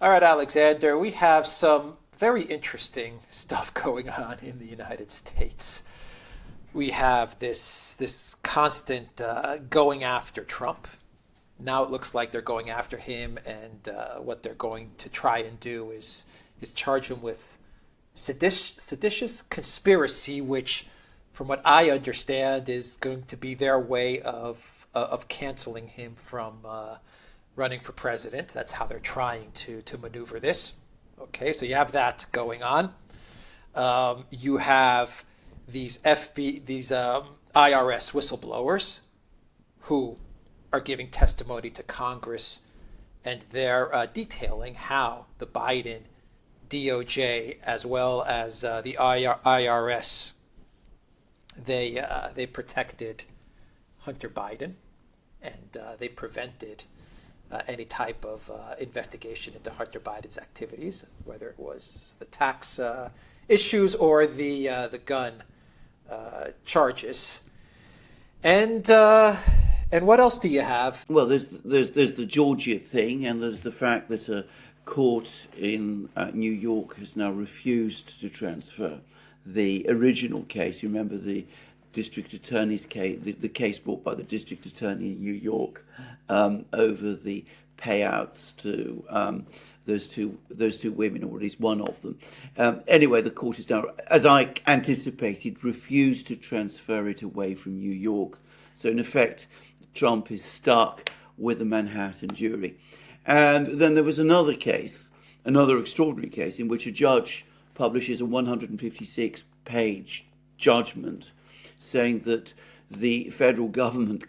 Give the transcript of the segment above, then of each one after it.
All right, Alexander, we have some very interesting stuff going on in the United States. We have this constant going after Trump. Now it looks like they're going after him, and what they're going to try and do is charge him with seditious conspiracy, which, from what I understand, is going to be their way of canceling him from running for president. That's how they're trying to maneuver this. Okay, so you have that going on. You have these IRS whistleblowers who are giving testimony to Congress, and they're detailing how the Biden DOJ as well as the IRS they protected Hunter Biden, and they prevented any type of investigation into Hunter Biden's activities, whether it was the tax issues or the gun charges. And what else do you have? Well, there's the Georgia thing, and there's the fact that a court in New York has now refused to transfer the original case. You remember the district attorney's case, the case brought by the district attorney in New York over the payouts to those two women, or at least one of them. Anyway, the court has now, as I anticipated, refused to transfer it away from New York. So in effect, Trump is stuck with the Manhattan jury. And then there was another case, another extraordinary case, in which a judge publishes a 156-page judgment saying that the federal government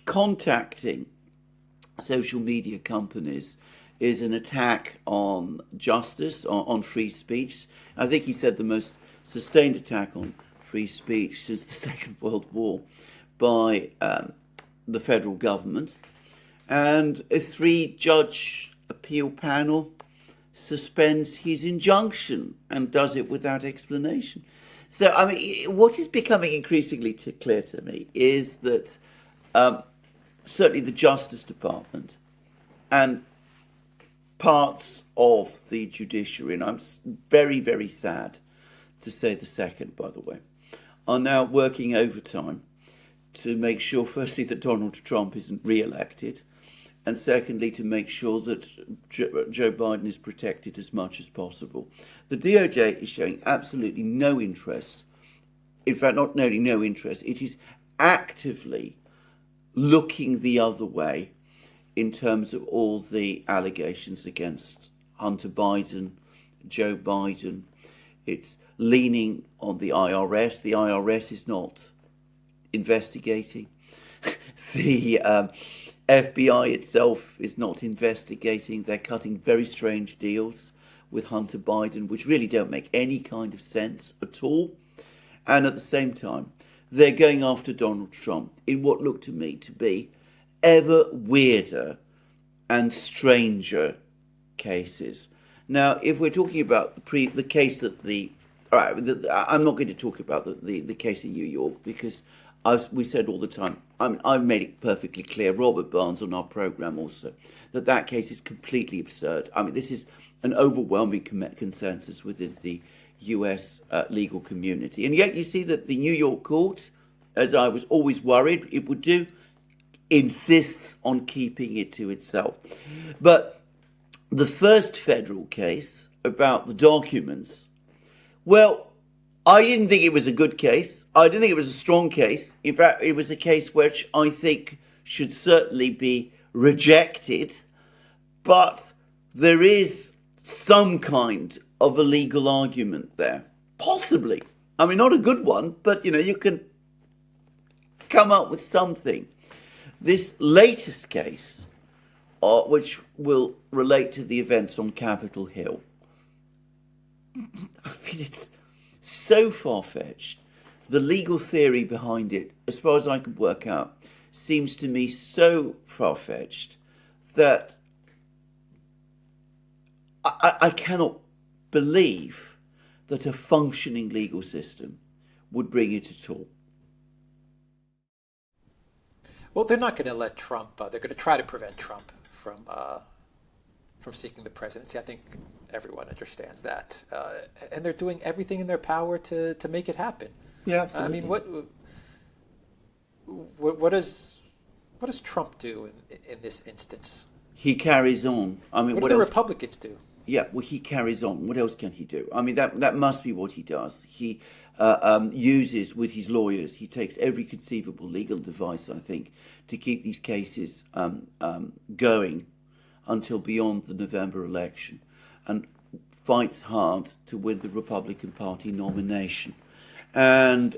contacting social media companies is an attack on justice, on free speech. I think he said the most sustained attack on free speech since the Second World War by the federal government. And a 3-judge appeal panel suspends his injunction and does it without explanation. So, I mean, what is becoming increasingly clear to me is that certainly the Justice Department and parts of the judiciary, and I'm very, very sad to say the second, by the way, are now working overtime to make sure, firstly, that Donald Trump isn't re-elected, and secondly, to make sure that Joe Biden is protected as much as possible. The DOJ is showing absolutely no interest. In fact, not only no interest, it is actively looking the other way in terms of all the allegations against Hunter Biden, Joe Biden. It's leaning on the IRS. The IRS is not investigating. The FBI itself is not investigating. They're cutting very strange deals with Hunter Biden, which really don't make any kind of sense at all. And at the same time, they're going after Donald Trump in what looked to me to be ever weirder and stranger cases. Now, if we're talking about the case that I'm not going to talk about the case in New York, because we said all the time, I've made it perfectly clear, Robert Barnes on our program also, that case is completely absurd. I mean, this is an overwhelming consensus within the US legal community. And yet you see that the New York court, as I was always worried it would do, insists on keeping it to itself. But the first federal case about the documents, well, I didn't think it was a good case. I didn't think it was a strong case. In fact, it was a case which I think should certainly be rejected. But there is some kind of a legal argument there. Possibly. I mean, not a good one, but, you can come up with something. This latest case, which will relate to the events on Capitol Hill, I mean, it's so far-fetched. The legal theory behind it, as far as I can work out, seems to me so far-fetched that I cannot believe that a functioning legal system would bring it at all. Well, they're not going to let Trump. They're going to try to prevent Trump from seeking the presidency. I think everyone understands that, and they're doing everything in their power to make it happen. Yeah, absolutely. I mean, what does Trump do in this instance? He carries on. I mean, What do what the else? Republicans do? Yeah, well, he carries on. What else can he do? I mean, that must be what he does. He uses with his lawyers. He takes every conceivable legal device, I think, to keep these cases going until beyond the November election, and fights hard to win the Republican Party nomination. And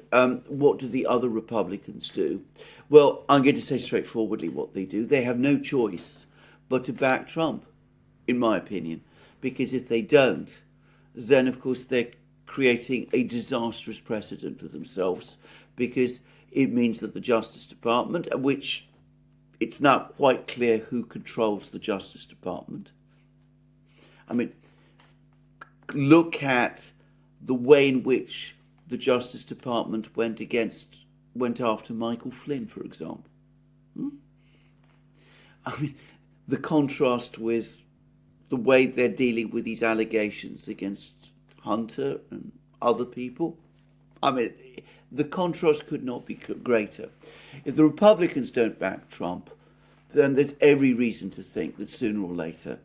what do the other Republicans do? Well, I'm going to say straightforwardly what they do. They have no choice but to back Trump, in my opinion. Because if they don't, then of course they're creating a disastrous precedent for themselves, because it means that the Justice Department, which it's not quite clear who controls the Justice Department. I mean, look at the way in which the Justice Department went after Michael Flynn, for example. I mean, the contrast with the way they're dealing with these allegations against Hunter and other people. I mean, the contrast could not be greater. If the Republicans don't back Trump, then there's every reason to think that sooner or later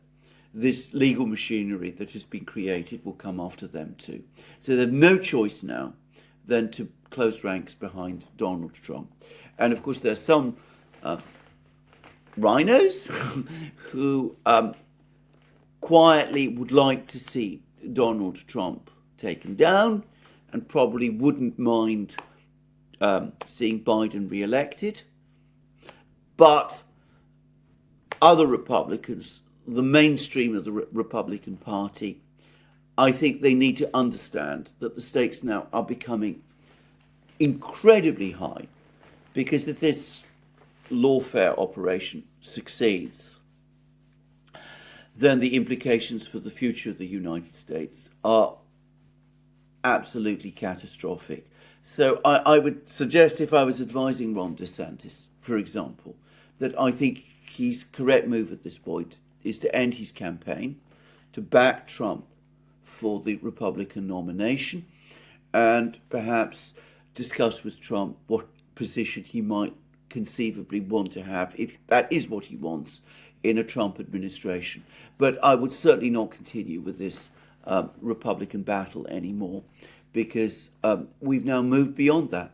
this legal machinery that has been created will come after them too. So they have no choice now than to close ranks behind Donald Trump. And of course, there are some rhinos who quietly would like to see Donald Trump taken down and probably wouldn't mind seeing Biden re-elected. But other Republicans, the mainstream of the Republican Party, I think they need to understand that the stakes now are becoming incredibly high, because if this lawfare operation succeeds, then the implications for the future of the United States are absolutely catastrophic. So I would suggest, if I was advising Ron DeSantis, for example, that I think his correct move at this point is to end his campaign, to back Trump for the Republican nomination, and perhaps discuss with Trump what position he might conceivably want to have, if that is what he wants, in a Trump administration. But I would certainly not continue with this Republican battle anymore, because we've now moved beyond that.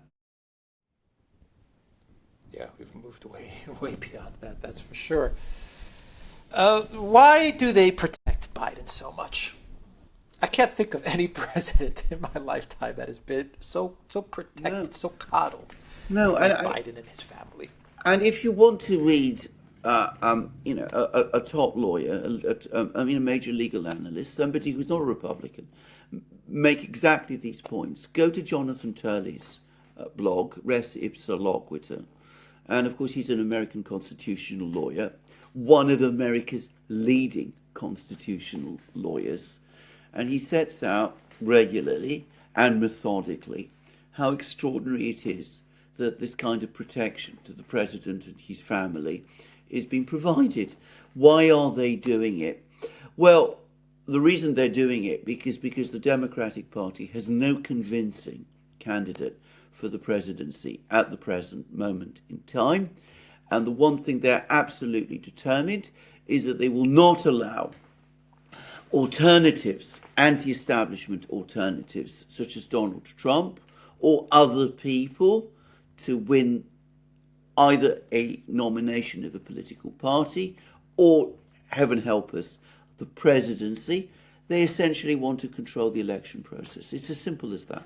Yeah, we've moved way beyond that, that's for sure. Why do they protect Biden so much? I can't think of any president in my lifetime that has been so protected, so coddled by Biden and his family. And if you want to read, a top lawyer, a major legal analyst, somebody who's not a Republican, make exactly these points, go to Jonathan Turley's blog, Res Ipsa Loquitur. And of course, he's an American constitutional lawyer, one of America's leading constitutional lawyers. And he sets out regularly and methodically how extraordinary it is that this kind of protection to the president and his family is being provided. Why are they doing it? Well, the reason they're doing it because the Democratic Party has no convincing candidate for the presidency at the present moment in time. And the one thing they're absolutely determined is that they will not allow alternatives, anti-establishment alternatives, such as Donald Trump or other people, to win either a nomination of a political party or, heaven help us, the presidency. They essentially want to control the election process. It's as simple as that.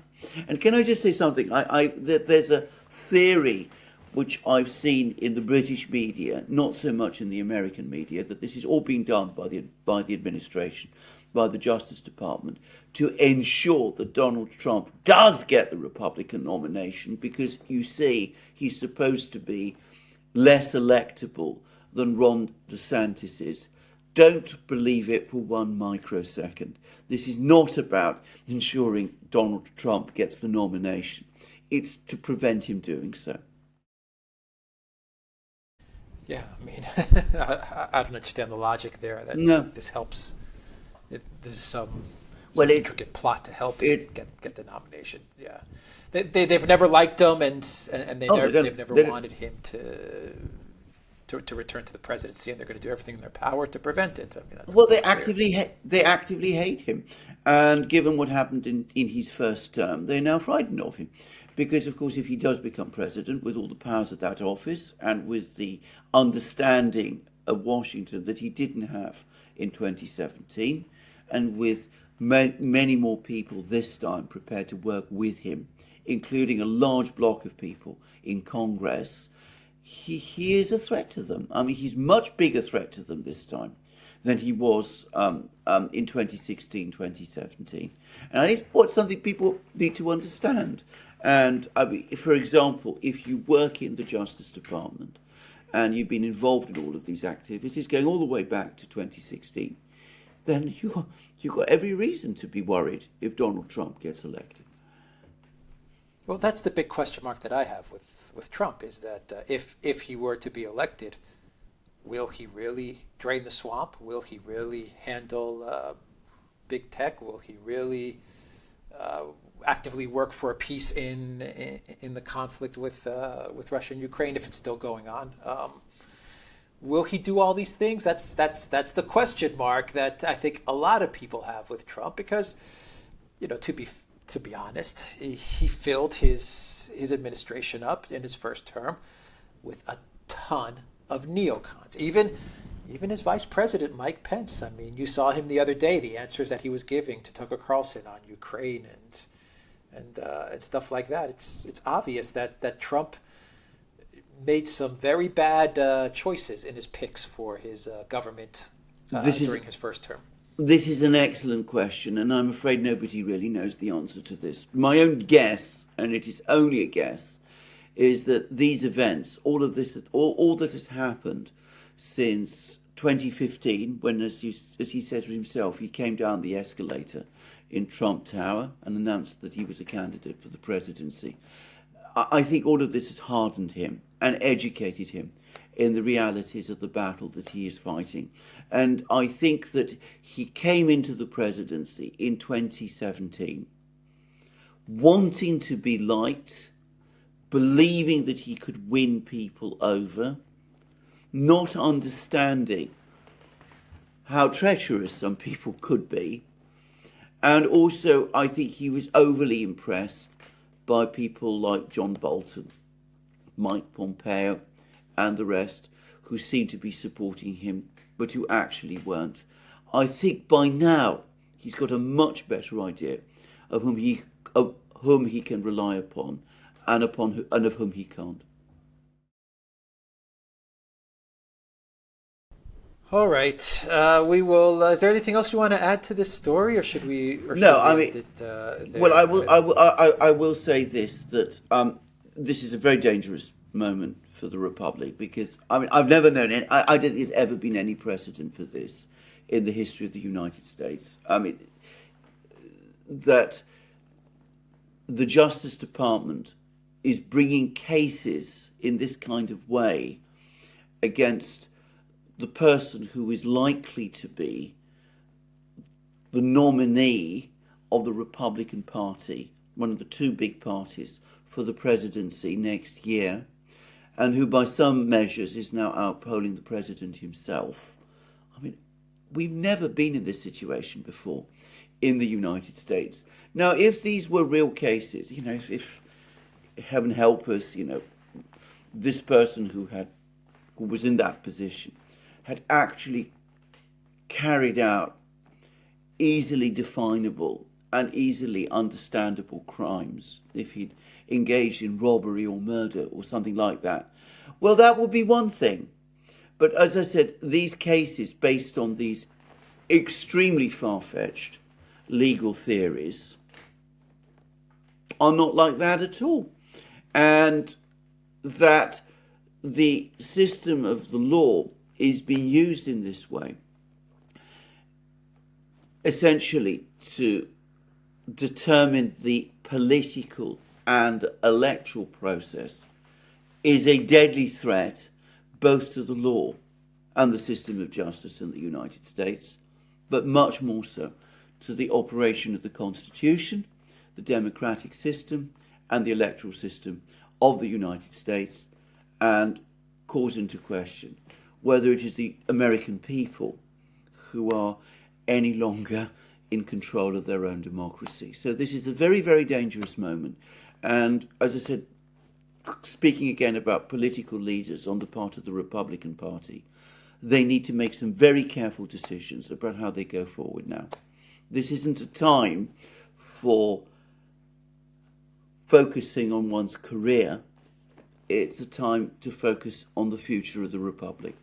And can I just say something? There's a theory which I've seen in the British media, not so much in the American media, that this is all being done by the administration, by the Justice Department, to ensure that Donald Trump does get the Republican nomination, because, you see, he's supposed to be less electable than Ron DeSantis is. Don't believe it for 1 microsecond. This is not about ensuring Donald Trump gets the nomination. It's to prevent him doing so. Yeah, I mean, I don't understand the logic there No. that this helps. This is some Well, intricate plot to help him it's get the nomination. Yeah, they've never liked him, and oh, they don't. they've never They don't. wanted him to return to the presidency, and they're going to do everything in their power to prevent it. I mean, Well, that's clear. they actively hate him, and given what happened in his first term, they're now frightened of him, because of course, if he does become president with all the powers of that office and with the understanding of Washington that he didn't have in 2017, and with many more people this time prepared to work with him, including a large block of people in Congress, he is a threat to them. I mean, he's much bigger threat to them this time than he was in 2016, 2017. And I think it's what something people need to understand. And I mean, for example, if you work in the Justice Department and you've been involved in all of these activities going all the way back to 2016, then you've got every reason to be worried if Donald Trump gets elected. Well, that's the big question mark that I have with Trump is that if he were to be elected, will he really drain the swamp? Will he really handle big tech? Will he really actively work for a peace in the conflict with Russia and Ukraine if it's still going on? Will he do all these things? That's the question mark that I think a lot of people have with Trump because, to be honest, he filled his administration up in his first term with a ton of neocons. Even his vice president, Mike Pence. I mean, you saw him the other day, the answers that he was giving to Tucker Carlson on Ukraine and stuff like that. It's obvious that Trump made some very bad choices in his picks for his government during his first term. This is an excellent question, and I'm afraid nobody really knows the answer to this. My own guess, and it is only a guess, is that these events, all of this, all that has happened since 2015, when, as he says himself, he came down the escalator in Trump Tower and announced that he was a candidate for the presidency. I think all of this has hardened him and educated him in the realities of the battle that he is fighting. And I think that he came into the presidency in 2017 wanting to be liked, believing that he could win people over, not understanding how treacherous some people could be. And also, I think he was overly impressed by people like John Bolton, Mike Pompeo, and the rest, who seemed to be supporting him, but who actually weren't. I think by now he's got a much better idea of whom he can rely upon, and of whom he can't. All right, we will. Is there anything else you want to add to this story, or should we? Well, I will say this, that this is a very dangerous moment for the Republic, because I've never known any. I don't think there's ever been any precedent for this in the history of the United States. That the Justice Department is bringing cases in this kind of way against the person who is likely to be the nominee of the Republican Party, one of the two big parties, for the presidency next year, and who by some measures is now outpolling the president himself. We've never been in this situation before in the United States. Now, if these were real cases, if heaven help us, this person who was in that position had actually carried out easily definable and easily understandable crimes, if he'd engaged in robbery or murder or something like that, well, that would be one thing. But as I said, these cases based on these extremely far-fetched legal theories are not like that at all. And that the system of the law is being used in this way, essentially to determine the political and electoral process, is a deadly threat, both to the law and the system of justice in the United States, but much more so to the operation of the Constitution, the democratic system, and the electoral system of the United States, and calls into question whether it is the American people who are any longer in control of their own democracy. So this is a very, very dangerous moment. And as I said, speaking again about political leaders on the part of the Republican Party, they need to make some very careful decisions about how they go forward now. This isn't a time for focusing on one's career. It's a time to focus on the future of the Republic.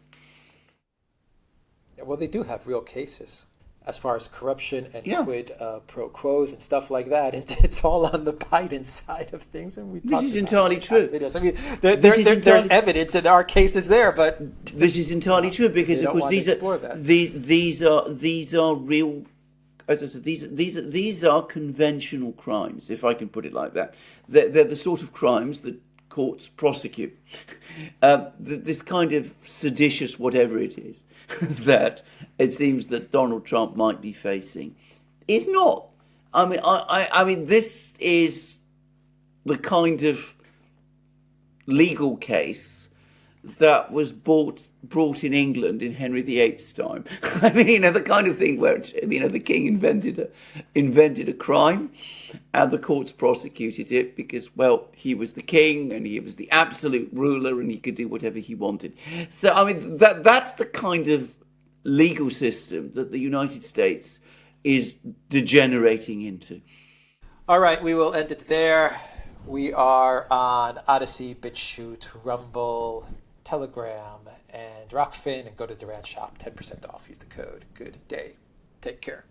Well, they do have real cases as far as corruption and Yeah. quid pro quos and stuff like that. It's all on the Biden side of things, and we. This is entirely true. Videos. I mean, This is there's entirely- evidence and there are cases there, but This is entirely true because, They of don't course, want to explore that. these are real. As I said, these are conventional crimes, if I can put it like that. They're the sort of crimes that courts prosecute. This kind of seditious whatever it is that it seems that Donald Trump might be facing is not. I mean, this is the kind of legal case that was brought in England in Henry VIII's time. I mean, the kind of thing where the king invented a crime, and the courts prosecuted it because, well, he was the king and he was the absolute ruler and he could do whatever he wanted. So, I mean, that's the kind of legal system that the United States is degenerating into. all right, we will end it there. We are on Odyssey, BitChute, Rumble, Telegram, and Rockfin, and go to Duran shop, 10% off. Use the code. Good day. Take care.